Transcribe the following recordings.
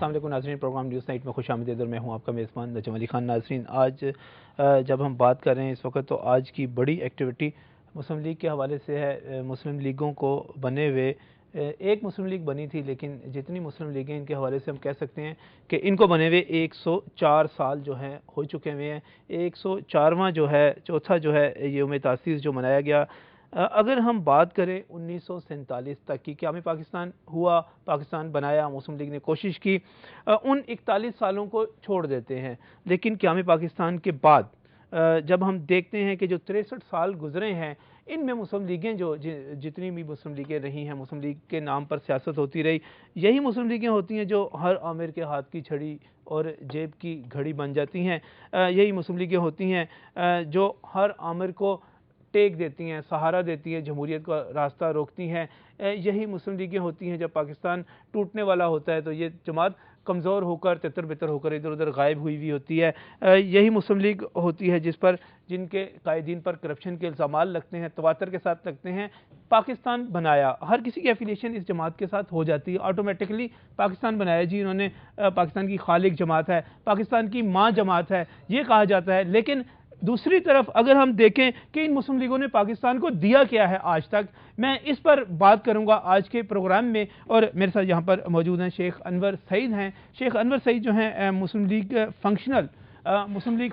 अस्सलाम वालेकुम नाज़रीन, प्रोग्राम न्यूज़ नाइट में खुशामदीद और मैं हूँ आपका मेज़बान नजम अली खान। नाज़रीन, आज जब हम बात कर रहे हैं इस वक्त, तो आज की बड़ी एक्टिविटी मुस्लिम लीग के हवाले से है। मुस्लिम लीगों को बने हुए एक मुस्लिम लीग बनी थी, लेकिन जितनी मुस्लिम लीगें इनके हवाले से हम कह सकते हैं कि इनको बने हुए 104 साल जो हैं हो चुके हुए हैं। 104वां जो है, चौथा जो है यौम तासीस जो मनाया गया। अगर हम बात करें 1947 तक की, क्या में पाकिस्तान हुआ, पाकिस्तान बनाया, मुस्लिम लीग ने कोशिश की, उन 41 सालों को छोड़ देते हैं। लेकिन क्या में पाकिस्तान के बाद जब हम देखते हैं कि जो 63 साल गुजरे हैं, इनमें मुस्लिम लीगें जो जितनी भी मुस्लिम लीगें रही हैं, मुस्लिम लीग के नाम पर सियासत होती रही। यही मुस्लिम लीगें होती हैं जो हर आमिर के हाथ की छड़ी और जेब की घड़ी बन जाती हैं। यही मुस्लिम लीगें होती हैं जो हर आमिर को टेक देती हैं, सहारा देती हैं, जमहूरियत का रास्ता रोकती हैं। यही मुस्लिम लीगें होती हैं जब पाकिस्तान टूटने वाला होता है तो ये जमात कमज़ोर होकर, तितर बितर होकर इधर उधर गायब हुई हुई होती है। यही मुस्लिम लीग होती है जिनके कायदीन पर करप्शन के इल्ज़ामात लगते हैं, तवातर के साथ लगते हैं। पाकिस्तान बनाया, हर किसी की एफिलिएशन इस जमात के साथ हो जाती है ऑटोमेटिकली। पाकिस्तान बनाया जी इन्होंने, पाकिस्तान की खालिक जमात है, पाकिस्तान की माँ जमात है, ये कहा जाता है। लेकिन दूसरी तरफ अगर हम देखें कि इन मुस्लिम लीगों ने पाकिस्तान को दिया क्या है आज तक, मैं इस पर बात करूंगा आज के प्रोग्राम में। और मेरे साथ यहाँ पर मौजूद हैं शेख अनवर सईद हैं। शेख अनवर सईद जो हैं मुस्लिम लीग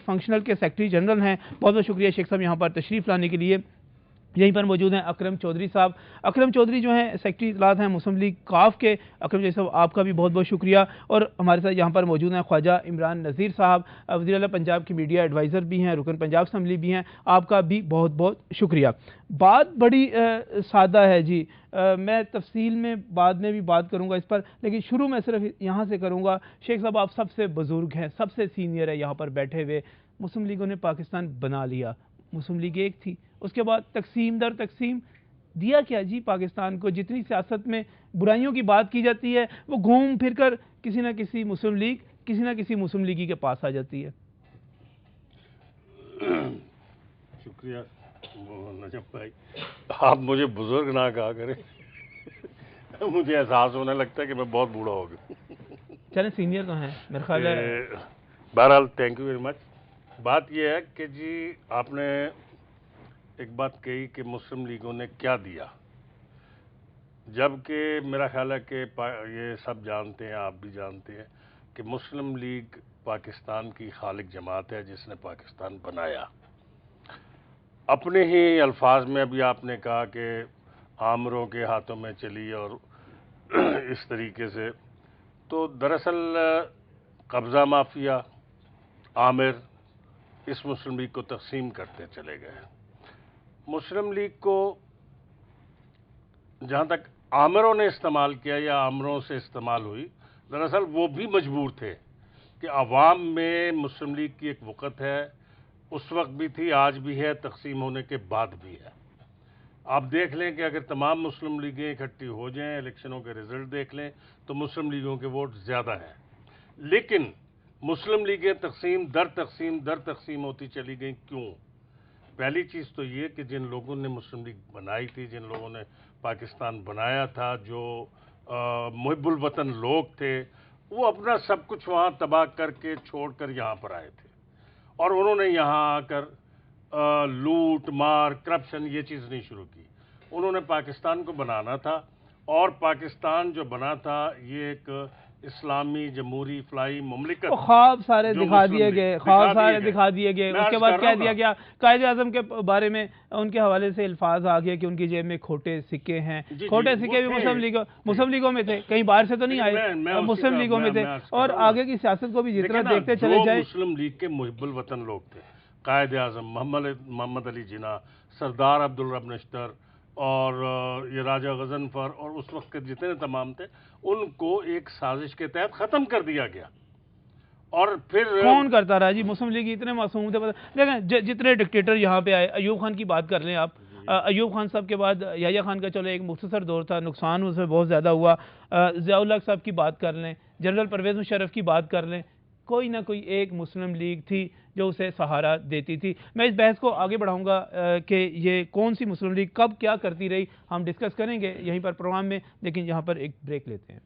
फंक्शनल के सेक्रेटरी जनरल हैं। बहुत बहुत शुक्रिया शेख साहब यहाँ पर तशरीफ़ लाने के लिए। यहीं पर मौजूद हैं अकरम चौधरी साहब। अकरम चौधरी जो हैं सेक्रेटरी इत्तलात हैं मुस्लिम लीग काफ के। अकरम चौधरी साहब, आपका भी बहुत बहुत शुक्रिया। और हमारे साथ यहाँ पर मौजूद हैं ख्वाजा इमरान नज़ीर साहब, वज़ीर आला पंजाब की मीडिया एडवाइज़र भी हैं, रुकन पंजाब असम्बली भी हैं। आपका भी बहुत बहुत शुक्रिया। बात बड़ी सादा है जी। मैं तफसील में बाद में भी बात करूँगा इस पर, लेकिन शुरू में सिर्फ यहाँ से करूँगा। शेख साहब, आप सबसे बुज़ुर्ग हैं, सबसे सीनियर है यहाँ पर बैठे हुए। मुस्लिम लीगों ने पाकिस्तान बना लिया, मुस्लिम लीग एक थी, उसके बाद तकसीम दर तकसीम, दिया क्या जी पाकिस्तान को? जितनी सियासत में बुराइयों की बात की जाती है, वो घूम फिर कर किसी ना किसी मुस्लिम लीग, किसी ना किसी मुस्लिम लीगी के पास आ जाती है। शुक्रिया नजब भाई, आप मुझे बुजुर्ग ना कहा करें। मुझे एहसास होने लगता है कि मैं बहुत बूढ़ा हो गया। चलें, सीनियर तो हैं मेरे ख्याल है। बहरहाल थैंक यू वेरी मच। बात यह है कि जी आपने एक बात कही कि मुस्लिम लीगों ने क्या दिया, जबकि मेरा ख्याल है कि ये सब जानते हैं, आप भी जानते हैं कि मुस्लिम लीग पाकिस्तान की खालिक जमात है जिसने पाकिस्तान बनाया। अपने ही अल्फाज में अभी आपने कहा कि आमरों के हाथों में चली और इस तरीके से, तो दरअसल कब्ज़ा माफिया, आमिर इस मुस्लिम लीग को तकसीम करते चले गए। मुस्लिम लीग को जहाँ तक आमिरों ने इस्तेमाल किया या आमिरों से इस्तेमाल हुई, दरअसल वो भी मजबूर थे कि अवाम में मुस्लिम लीग की एक वक़्त है, उस वक्त भी थी, आज भी है, तकसीम होने के बाद भी है। आप देख लें कि अगर तमाम मुस्लिम लीगें इकट्ठी हो जाएं, इलेक्शनों के रिजल्ट देख लें, तो मुस्लिम लीगों के वोट ज़्यादा हैं। लेकिन मुस्लिम लीगें तकसीम दर तकसीम होती चली गई। क्यों? पहली चीज़ तो ये कि जिन लोगों ने मुस्लिम लीग बनाई थी, जिन लोगों ने पाकिस्तान बनाया था, जो मुहिब्बुल वतन लोग थे, वो अपना सब कुछ वहाँ तबाह करके छोड़कर यहाँ पर आए थे और उन्होंने यहाँ आकर लूट मार, करप्शन, ये चीज़ नहीं शुरू की। उन्होंने पाकिस्तान को बनाना था और पाकिस्तान जो बना था ये एक इस्लामी जमहूरी फलाई मुमलिकत, ख्वाब सारे दिखा दिए गए, ख्वाब सारे दिखा दिए गए। उसके बाद क्या दिया गया? कायदे आज़म के बारे में उनके हवाले से अल्फाज आ गया कि उनकी जेब में खोटे सिक्के हैं। खोटे सिक्के भी मुस्लिम लीगों में थे, कहीं बाहर से तो नहीं आए, मुस्लिम लीगों में थे। और आगे की सियासत को भी जितना देखते चले जाए, मुस्लिम लीग के मुहिब्बुल वतन लोग थे, कायदे आज़म मोहम्मद अली जिन्ना, सरदार अब्दुल रब नश्तर और ये राजा गजनफर और उस वक्त के जितने तमाम थे, उनको एक साजिश के तहत ख़त्म कर दिया गया। और फिर कौन करता रहा जी? मुस्लिम लीग इतने मासूम थे। देखें जितने डिक्टेटर यहाँ पे आए, अयूब खान की बात कर लें आप, अयूब खान साहब के बाद याह्या खान का चलो एक मुख्तसर दौर था, नुकसान उसमें बहुत ज़्यादा हुआ। ज़िया-उल हक साहब की बात कर लें, जनरल परवेज़ मुशर्रफ की बात कर लें, कोई ना कोई एक मुस्लिम लीग थी जो उसे सहारा देती थी। मैं इस बहस को आगे बढ़ाऊंगा कि ये कौन सी मुस्लिम लीग कब क्या करती रही, हम डिस्कस करेंगे यहीं पर प्रोग्राम में, लेकिन यहाँ पर एक ब्रेक लेते हैं।